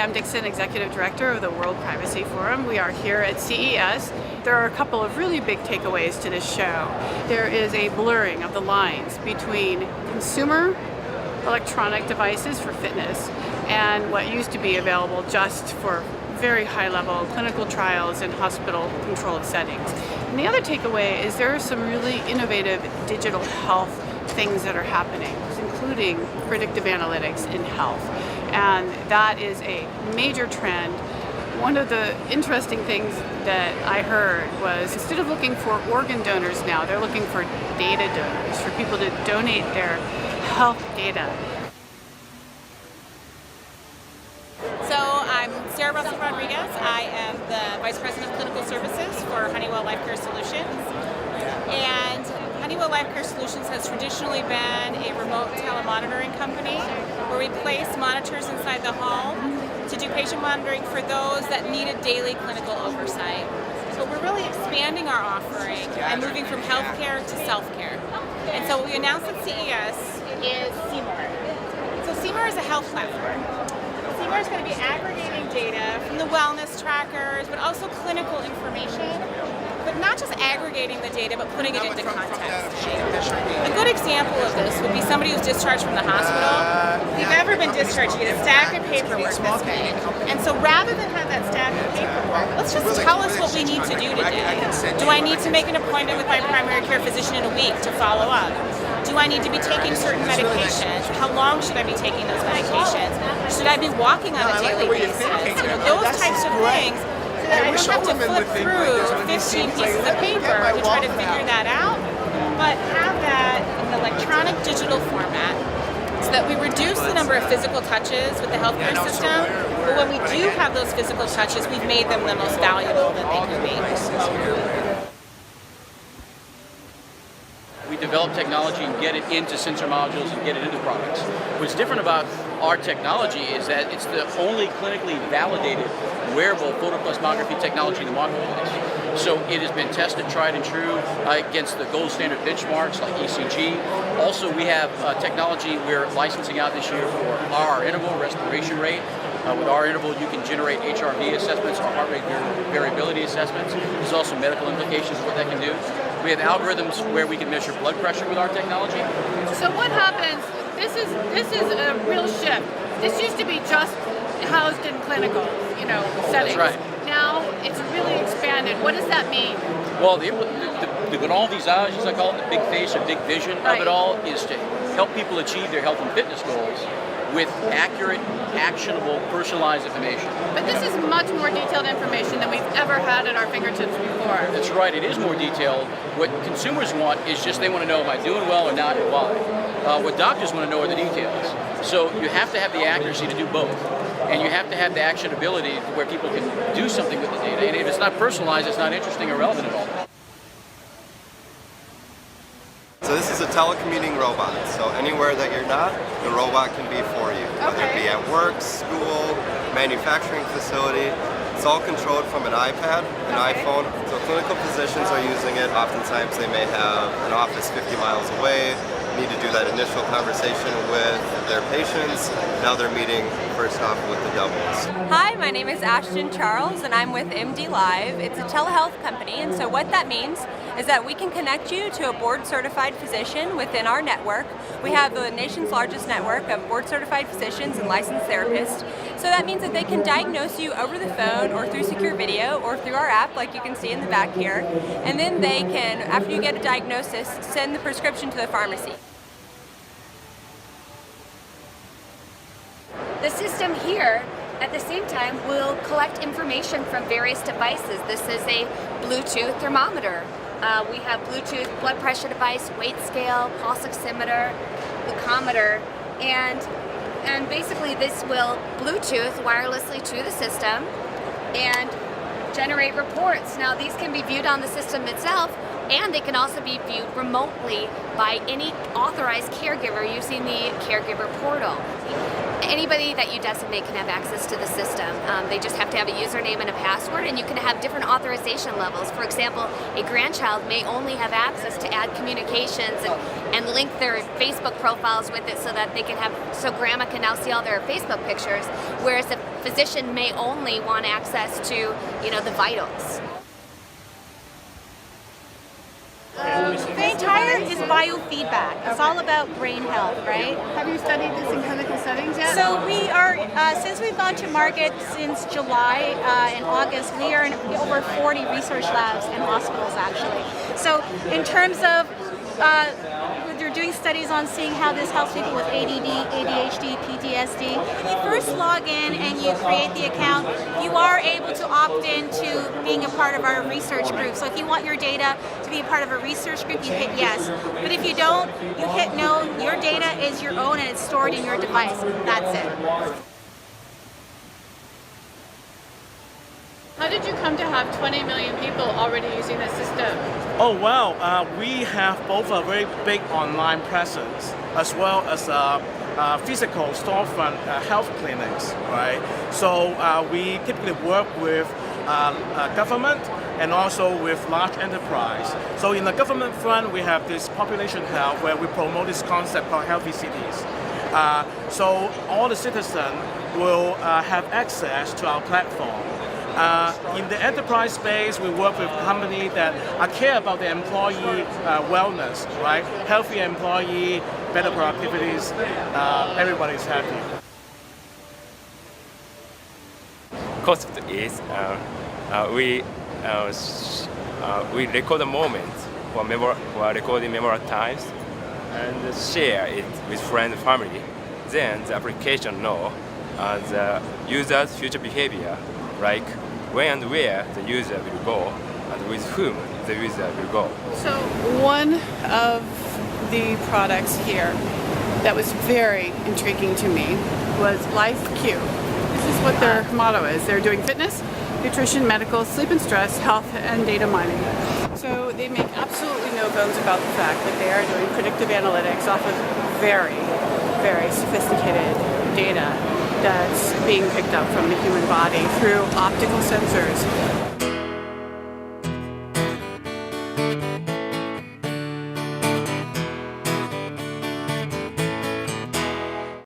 Pam Dixon, Executive Director of the World Privacy Forum. We are here at CES. There are a couple of really big takeaways to this show. There is a blurring of the lines between consumer electronic devices for fitness and what used to be available just for very high-level clinical trials in hospital-controlled settings. And the other takeaway is there are some really innovative digital health things that are happening, including predictive analytics in health. And that is a major trend. One of the interesting things that I heard was instead of looking for organ donors now, they're looking for data donors, for people to donate their health data. So I'm Sarah Russell Rodriguez. I am the Vice President of Clinical Services for Honeywell Life Care Solutions. And Honeywell Life Care Solutions has traditionally been a remote telemonitoring company where we place monitors inside the home to do patient monitoring for those that need a daily clinical oversight. So we're really expanding our offering and moving from healthcare to self-care. And so what we announced at CES is Seymour. So Seymour is a health platform. Seymour is going to be aggregating data from the wellness trackers, but also clinical information, but not just aggregating the data, but putting it into context. A good example of this would be somebody who's discharged from the hospital. If you've ever been discharged, you get a stack of paperwork this big. And so rather than have that stack of paperwork, let's just tell us what we need to do today. Do I need to make an appointment with my primary care physician in a week to follow up? Do I need to be taking certain medications? How long should I be taking those medications? Should I be walking on a daily basis? You know, those types of things. So that I don't have to flip through 15 pieces of paper to try to figure that out, but have that in an electronic digital format so that we reduce the number of physical touches with the healthcare system, but when we do have those physical touches, we've made them the most valuable that they can be. We develop technology and get it into sensor modules and get it into products. What's different about our technology is that it's the only clinically validated wearable photoplasmography technology in the marketplace. So it has been tested, tried and true against the gold standard benchmarks like ECG. Also, we have technology we're licensing out this year for our interval respiration rate. With our interval, you can generate HRV assessments or heart rate variability assessments. There's also medical implications of what that can do. We have algorithms where we can measure blood pressure with our technology. So what happens, this is a real shift. This used to be just housed in clinical, settings. That's right. Now it's really expanded. What does that mean? Well, the grand visage, as I call it, the big face or big vision of it all, is to help people achieve their health and fitness goals with accurate, actionable, personalized information. But this is much more detailed information than we've ever had at our fingertips before. That's right, it is more detailed. What consumers want is just they want to know, am I doing well or not, and why? What doctors want to know are the details. So you have to have the accuracy to do both. And you have to have the actionability where people can do something with the data. And if it's not personalized, it's not interesting or relevant at all. So this is a telecommuting robot. So anywhere that you're not, the robot can be for you. Whether it be at work, school, manufacturing facility. It's all controlled from an iPad, an iPhone. So clinical physicians are using it. Oftentimes they may have an office 50 miles away, need to do that initial conversation with their patients. Now they're meeting first off with the doubles. Hi, my name is Ashton Charles and I'm with MD Live. It's a telehealth company, and so what that means is that we can connect you to a board-certified physician within our network. We have the nation's largest network of board-certified physicians and licensed therapists. So that means that they can diagnose you over the phone or through secure video or through our app like you can see in the back here. And then they can, after you get a diagnosis, send the prescription to the pharmacy. The system here, at the same time, will collect information from various devices. This is a Bluetooth thermometer. We have Bluetooth blood pressure device, weight scale, pulse oximeter, glucometer, and basically this will Bluetooth wirelessly to the system and generate reports. Now these can be viewed on the system itself, and they can also be viewed remotely by any authorized caregiver using the caregiver portal. Anybody that you designate can have access to the system. They just have to have a username and a password, and you can have different authorization levels. For example, a grandchild may only have access to add communications and link their Facebook profiles with it so that they can have, so grandma can now see all their Facebook pictures, whereas if physician may only want access to, you know, the vitals. The entire is biofeedback. It's all about brain health, right? Have you studied this in clinical settings yet? So we are, since we've gone to market since July and August, we are in over 40 research labs and hospitals actually. So in terms of, they're doing studies on seeing how this helps people with ADD, ADHD, PTSD. When you first log in and you create the account, you are able to opt into being a part of our research group. So if you want your data to be a part of a research group, you hit yes. But if you don't, you hit no. Your data is your own and it's stored in your device. That's it. How did you come to have 20 million people already using this system? Oh well, we have both a very big online presence as well as a physical storefront health clinics, right? So we typically work with government and also with large enterprise. So in the government front, we have this population health where we promote this concept called healthy cities. So all the citizens will have access to our platform. In the enterprise space, we work with companies that care about the employee wellness, right? Healthy employee, better productivities, everybody's happy. Concept is we record a moment for recording memorable times and share it with friends and family. Then the application know the user's future behavior, like when and where the user will go and with whom the user will go. So one of the products here that was very intriguing to me was LifeQ. This is what their motto is. They're doing fitness, nutrition, medical, sleep and stress, health, and data mining. So they make absolutely no bones about the fact that they are doing predictive analytics off of very, very sophisticated data that's being picked up from the human body through optical sensors.